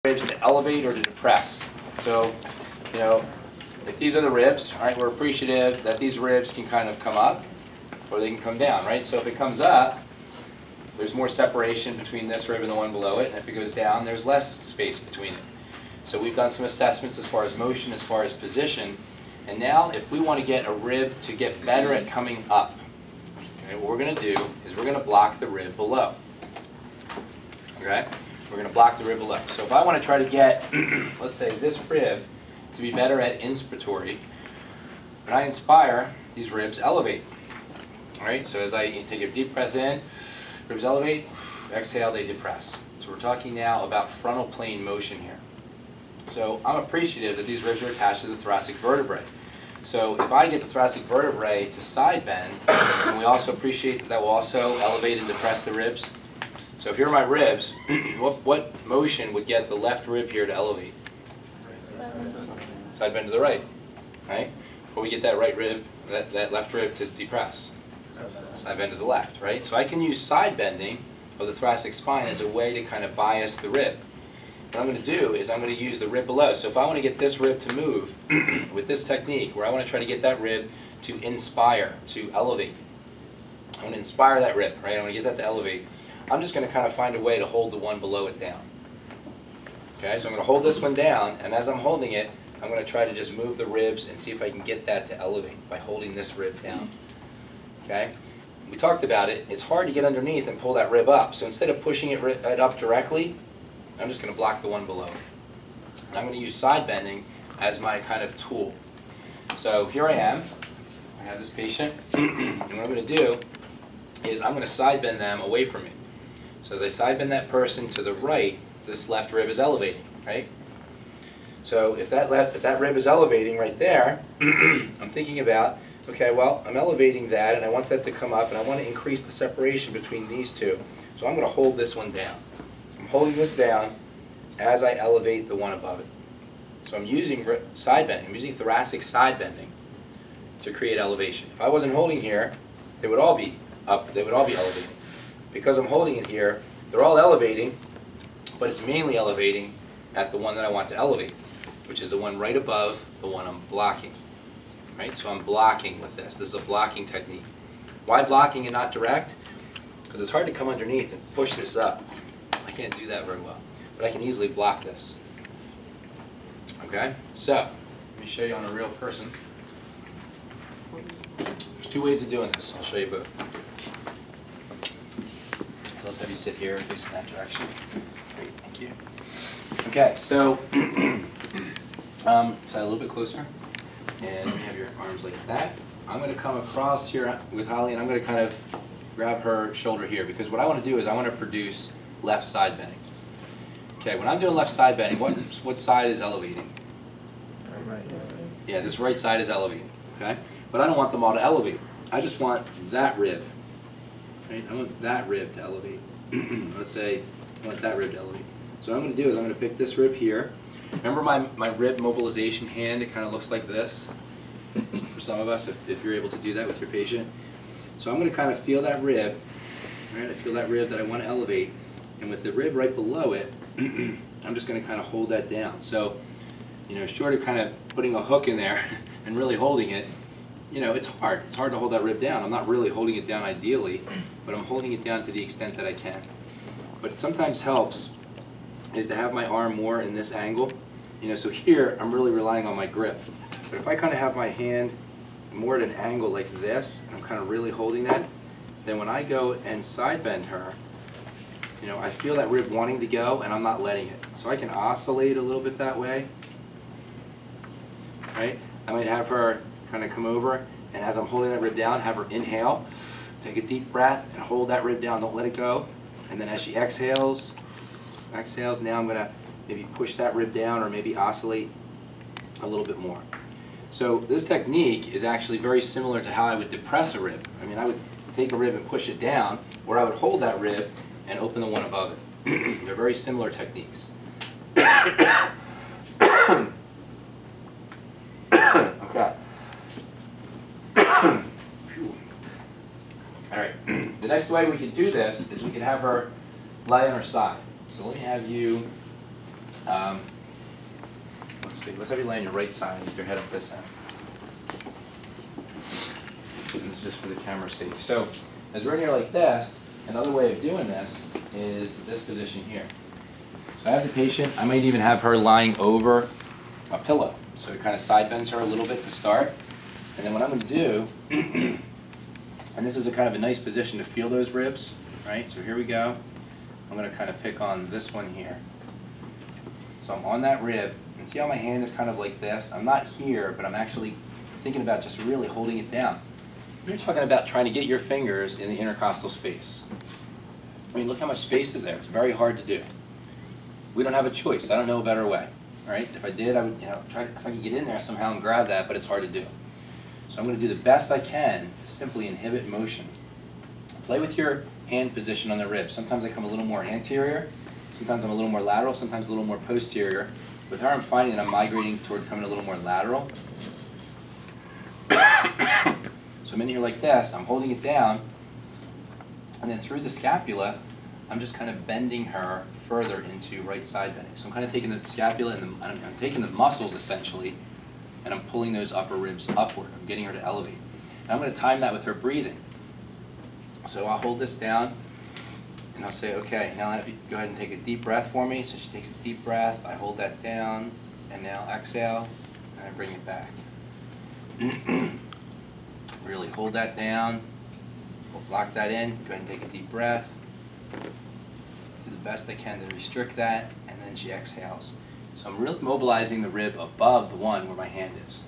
ribs to elevate or to depress. So, you know, if these are the ribs, all right, we're appreciative that these ribs can kind of come up or they can come down, right? So if it comes up, there's more separation between this rib and the one below it, and if it goes down, there's less space between it. So we've done some assessments as far as motion, as far as position, and now if we want to get a rib to get better at coming up, okay, what we're going to do is we're going to block the rib below. Okay? We're going to block the rib below. So if I want to try to get, let's say, this rib to be better at inspiratory, when I inspire, these ribs elevate. All right? So as I take a deep breath in, ribs elevate, exhale, they depress. So we're talking now about frontal plane motion here. So I'm appreciative that these ribs are attached to the thoracic vertebrae. So if I get the thoracic vertebrae to side bend, and we also appreciate that that will also elevate and depress the ribs. So if here are my ribs, what motion would get the left rib here to elevate? Side bend to the right, right? But we get that right rib, that left rib to depress. Side bend to the left, right? So I can use side bending of the thoracic spine as a way to kind of bias the rib. What I'm going to do is I'm going to use the rib below. So if I want to get this rib to move with this technique, where I want to try to get that rib to inspire, to elevate. I want to inspire that rib, right? I want to get that to elevate. I'm just going to kind of find a way to hold the one below it down. Okay, so I'm going to hold this one down, and as I'm holding it, I'm going to try to just move the ribs and see if I can get that to elevate by holding this rib down. Okay? We talked about it. It's hard to get underneath and pull that rib up. So instead of pushing it up directly, I'm just going to block the one below. And I'm going to use side bending as my kind of tool. So here I am. I have this patient. And what I'm going to do is I'm going to side bend them away from me. So as I side bend that person to the right, this left rib is elevating, right? So if that rib is elevating right there, I'm thinking about, okay, well, I'm elevating that, and I want that to come up, and I want to increase the separation between these two. So I'm going to hold this one down. So I'm holding this down as I elevate the one above it. So I'm using side bending. I'm using thoracic side bending to create elevation. If I wasn't holding here, they would all be up. They would all be elevating. Because I'm holding it here, they're all elevating, but it's mainly elevating at the one that I want to elevate, which is the one right above the one I'm blocking. Right? So I'm blocking with this. This is a blocking technique. Why blocking and not direct? Because it's hard to come underneath and push this up. I can't do that very well. But I can easily block this. Okay? So, let me show you on a real person. There's two ways of doing this. I'll show you both. So let's have you sit here facing that direction. Great, thank you. Okay, so, sit a little bit closer. And you have your arms like that. I'm going to come across here with Holly, and I'm going to kind of grab her shoulder here, because what I want to do is I want to produce left side bending. Okay, when I'm doing left side bending, what side is elevating? Right. Yeah, this right side is elevating. Okay, but I don't want them all to elevate. I just want that rib. Right? I want that rib to elevate. Let's say I want that rib to elevate. So what I'm going to do is I'm going to pick this rib here. Remember my rib mobilization hand? It kind of looks like this for some of us, if you're able to do that with your patient. So I'm going to kind of feel that rib, right? I feel that rib that I want to elevate, and with the rib right below it, I'm just going to kind of hold that down. So, you know, short of kind of putting a hook in there and really holding it, you know, it's hard. It's hard to hold that rib down. I'm not really holding it down ideally, but I'm holding it down to the extent that I can. But it sometimes helps is to have my arm more in this angle. You know, so here I'm really relying on my grip. But if I kind of have my hand more at an angle like this, and I'm kind of really holding that, then when I go and side bend her, you know, I feel that rib wanting to go, and I'm not letting it. So I can oscillate a little bit that way. Right? I might have her kind of come over, and as I'm holding that rib down, have her inhale, take a deep breath, and hold that rib down. Don't let it go. And then as she exhales, now I'm going to maybe push that rib down or maybe oscillate a little bit more. So this technique is actually very similar to how I would depress a rib. I mean, I would take a rib and push it down, or I would hold that rib and open the one above it. They're very similar techniques. Okay. All right. The next way we can do this is we can have her lie on her side. So let me have you Let's see, let's have you lay on your right side with your head up this end. And it's just for the camera's sake. So, as we're in here like this, another way of doing this is this position here. So I have the patient, I might even have her lying over a pillow. So it kind of side bends her a little bit to start. And then what I'm going to do, and this is a kind of a nice position to feel those ribs, right? So here we go. I'm going to kind of pick on this one here. So I'm on that rib, and see how my hand is kind of like this? I'm not here, but I'm actually thinking about just really holding it down. You're talking about trying to get your fingers in the intercostal space. I mean, look how much space is there. It's very hard to do. We don't have a choice. I don't know a better way. Right? If I did, I would, try to, if I could get in there somehow and grab that, but it's hard to do. So I'm going to do the best I can to simply inhibit motion. Play with your hand position on the rib. Sometimes I come a little more anterior, sometimes I'm a little more lateral, sometimes a little more posterior. With her, I'm finding that I'm migrating toward coming a little more lateral. So I'm in here like this, I'm holding it down, and then through the scapula, I'm just kind of bending her further into right side bending. So I'm kind of taking the scapula and I'm taking the muscles essentially, and I'm pulling those upper ribs upward. I'm getting her to elevate. And I'm going to time that with her breathing. So I'll hold this down, and I'll say, okay, now have you go ahead and take a deep breath for me. So she takes a deep breath, I hold that down, and now exhale, and I bring it back. Really hold that down, lock that in, go ahead and take a deep breath. Do the best I can to restrict that, and then she exhales. So I'm really mobilizing the rib above the one where my hand is.